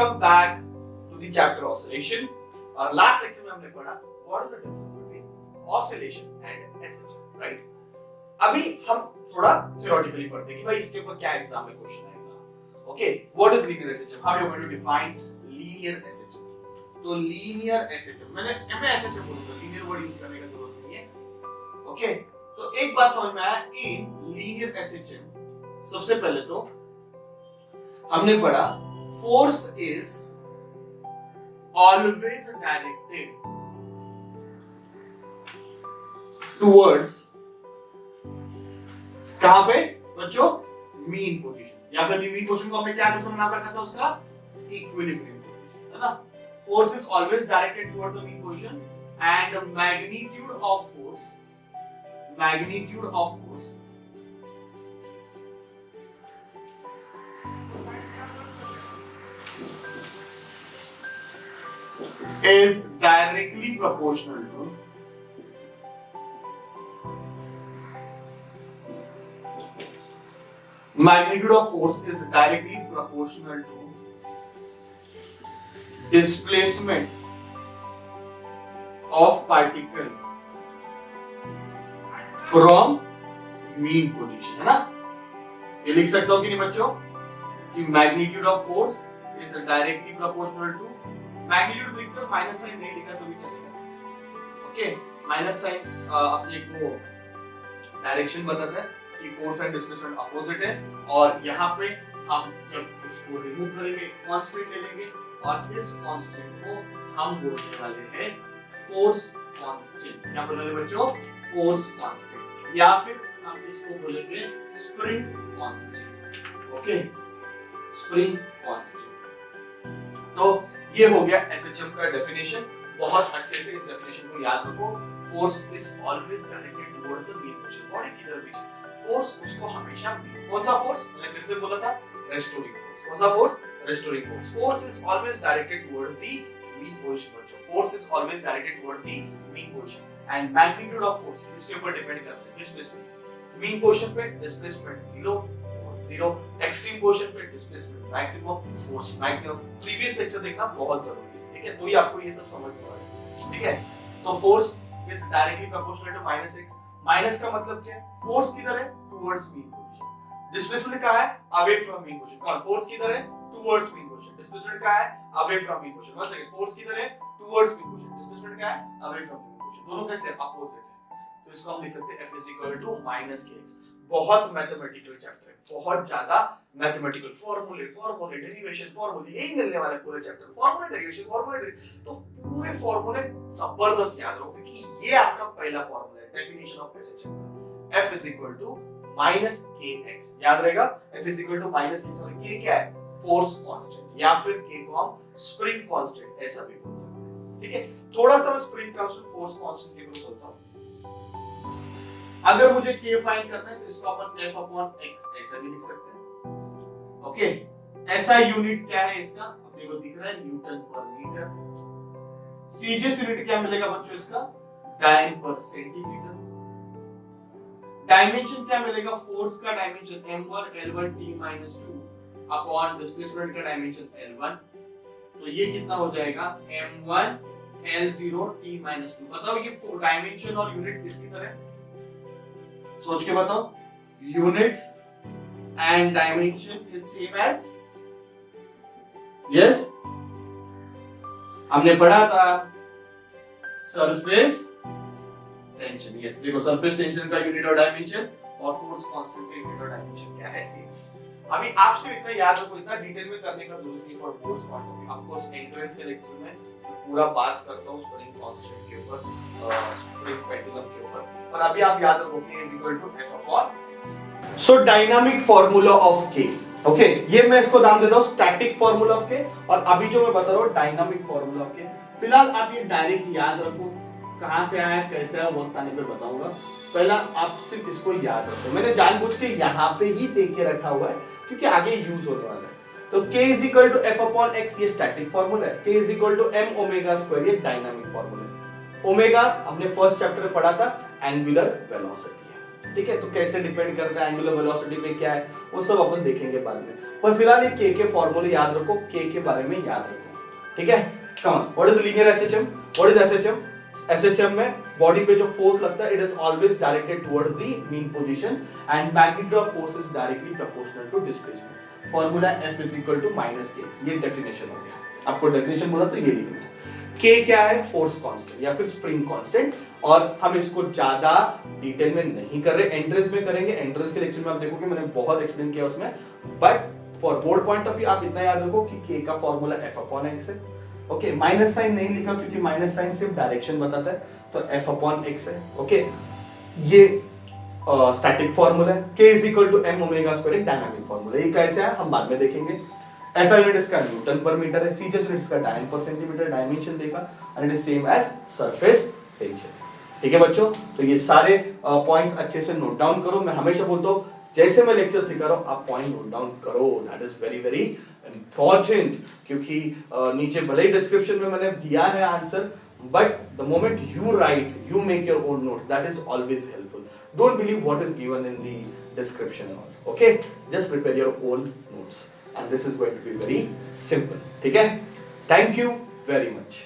Welcome back to the chapter oscillation. और last lecture में हमने पढ़ा what is the difference between oscillation and SHM, right. अभी हम थोड़ा थ्योरेटिकली पढ़ते हैं कि भाई इसके ऊपर क्या एग्जाम में क्वेश्चन आएगा। Okay, what is linear SHM, how you are going to define linear SHM. तो लीनियर एसएचएम, मैं एसएचएम बोलूंगा, लीनियर वर्ड यूज करने की जरूरत नहीं है। ओके, तो एक बात समझ में आया, इन लीनियर एसएचएम सबसे पहले तो हमने पढ़ा force is always directed towards, कहां पे बच्चों, मीन पोजीशन, या फिर मीन पोजीशन को हमने क्या नाम रखा था उसका, इक्विलिब्रियम पोजीशन, है ना। Force is always directed towards the mean position and the magnitude of force is directly proportional to magnitude of force is directly proportional to displacement of particle from mean position, है ना। ये लिख सकते हो कि नहीं बच्चों कि magnitude of force is directly proportional to, magnitude लिखते हो माइनस साइन नहीं लिखा तो भी चलेगा। ओके, माइनस साइन अपने को डायरेक्शन बताता है कि फोर्स एंड डिस्प्लेसमेंट अपोजिट है, और यहाँ पे हम जब उसको रिमूव करेंगे कांस्टेंट ले लेंगे, और इस कांस्टेंट को हम बोलने वाले हैं फोर्स कांस्टेंट। क्या बोलेंगे बच्चों, फोर्स कांस्टेंट, या फिर हम इसको बोलेंगे spring constant. Okay, spring constant. तो ये हो गया एसएचएम का डेफिनेशन। बहुत अच्छे से इस डेफिनेशन को याद रखो। Force is always directed towards the mean position, body किधर भी जाए फोर्स उसको हमेशा, कौन सा फोर्स, मैंने फिर से बोला था, रेस्टोरिंग फोर्स। कौन सा force, restoring force. Force is always directed towards the mean position बच्चों, force is always directed towards the mean position and magnitude of force इसके ऊपर डिपेंड करता है डिस्प्लेसमेंट। मीन पोजीशन पे डिस्प्लेसमेंट 0, जीरो, एक्सट्रीम पोजीशन पे displacement maximum, force maximum. Previous lecture देखना बहुत जरूरी है, ठीक है, तो ही आपको ये सब समझ में आएगा, ठीक है। तो force is directly proportional to -x। Minus का मतलब क्या है, फोर्स किधर है, टुवर्ड्स मीन पोजीशन। डिस्प्लेसमेंट कहां है, अवे फ्रॉम मीन पोजीशन। कौन, फोर्स किधर है, टुवर्ड्स मीन पोजीशन। डिस्प्लेसमेंट कहां है, away from mean position. One second, force किधर है, टुवर्ड्स मीन पोजीशन। डिस्प्लेसमेंट कहां है, अवे फ्रॉम मीन पोजीशन। दोनों कैसे अपोजिट है, तो इसको हम लिख सकते हैं F = -kx। बहुत मैथमेटिकल चैप्टर है, बहुत ज्यादा मैथमेटिकल, फॉर्मूले डेरिवेशन, फॉर्मूले यही मिलने वाले पूरे चैप्टर में, फॉर्मूले डेरिवेशन। तो पूरे फॉर्मूले जबरदस्त याद रखो, क्योंकि ये आपका पहला फॉर्मूला है डेफिनेशन ऑफ एसएचएम का। F = -kx याद रहेगा। F = k क्या है, फोर्स कांस्टेंट, या फिर k को हम स्प्रिंग कांस्टेंट ऐसा भी बोल सकते हैं, ठीक है। थोड़ा सा मैं स्प्रिंग कांस्टेंट, फोर्स कांस्टेंट के कुछ बोलता हूं। अगर मुझे k फाइंड करना है तो इसको अपन F/x ऐसा भी लिख सकते हैं। ओके, ऐसा यूनिट क्या है इसका, अपने को दिख रहा है न्यूटन पर मीटर। सीजीएस यूनिट क्या मिलेगा बच्चों इसका, डाइन पर सेंटीमीटर। डायमेंशन क्या मिलेगा, फोर्स का dimension m1 L1 T-2 upon displacement का डायमेंशन L1। तो ये कितना हो जाएगा, m1 L0 T-2। बताओ ये डायमेंशन और यूनिट किसकी तरह, सोच के बताओ। Units and dimension is same as, yes, हमने पढ़ा था सरफेस टेंशन। यस, देखो सरफेस टेंशन का यूनिट और डायमेंशन और फोर्स कांस्टेंट का यूनिट और डायमेंशन क्या है, सेम। अभी आपसे इतना याद रखो, इतना डिटेल में करने का जरूरत नहीं for boards point of view. Of course entrance के लेक्चर में पूरा बात करता हूं स्प्रिंग कांस्टेंट के ऊपर, स्प्रिंग पेंडुलम के ऊपर, और अभी आप याद रखो k = F/x। So dynamic formula of k, okay, ये मैं इसको नाम देता हूं स्टैटिक फार्मूला ऑफ k, और अभी जो मैं बता रहा हूं डायनामिक फार्मूला ऑफ k। फिलहाल आप ये डायरेक्ट याद रखो, कहां से आया कैसे आया वक्त आने पे बताऊंगा। पहला आप सिर्फ इसको याद रखो, मैंने जानबूझ के यहाँ पे ही देख के रखा हुआ है क्योंकि आगे यूज होने वाला है। तो k = F/x ये स्टैटिक फार्मूला है, k = m⍵², ये डायनामिक फार्मूला है। ओमेगा हमने फर्स्ट चैप्टर में पढ़ा था, एंगुलर वेलोसिटी है। ठीक है, तो कैसे डिपेंड करता है एंगुलर वेलोसिटी पे क्या है वो सब अपन देखेंगे बाद में, पर फिलहाल ये के फॉर्मूले याद रखो, के बारे में याद रखो, ठीक है। Come on, what is linear SHM, what is SHM? SHM में बॉडी पे जो फोर्स लगता है it is always directed towards the mean position and magnitude of force is directly proportional to displacement. Formula F is equal to minus k, ये definition हो गया। आपको definition बोला तो ये लिखना है। के क्या है? फोर्स कांस्टेंट या फिर स्प्रिंग कांस्टेंट, और हम इसको ज्यादा डिटेल में नहीं कर रहे, एंट्रेंस में करेंगे। एंट्रेंस के लेक्चर में आप देखोगे मैंने बहुत एक्सप्लेन किया उसमें, but for board point of view आप इतना याद रखो कि के का फॉर्मूला F अपॉन x है। ओके, माइनस साइन नहीं लिखा क्योंकि माइनस साइन सिर्फ डायरेक्शन बताता है, तो F अपॉन x है। ओके, ये स्टैटिक फॉर्मूला है। k is equal to m omega square, एक डायनामिक फॉर्मूला। ये कैसे है हम बाद में देखेंगे। ऐसा यूनिट इसका न्यूटन पर मीटर है, सीजीएस यूनिट इसका डायन पर सेंटीमीटर, डायमेंशन देखा, and it is same as surface tension. ठीक है बच्चों, तो ये सारे पॉइंट्स अच्छे से नोट डाउन करो। मैं हमेशा बोलता हूँ जैसे मैं लेक्चर सिखा रहा हूँ आप पॉइंट नोट डाउन करो, that is very very important, क्योंकि नीचे भले ही डिस्क्रिप्शन में मैंने दिया है answer, but the moment you right, you make your own notes, that is always helpful. Don't believe what is given in the description, okay, just prepare your own notes and this is going to be very simple. ठीक है, thank you very much.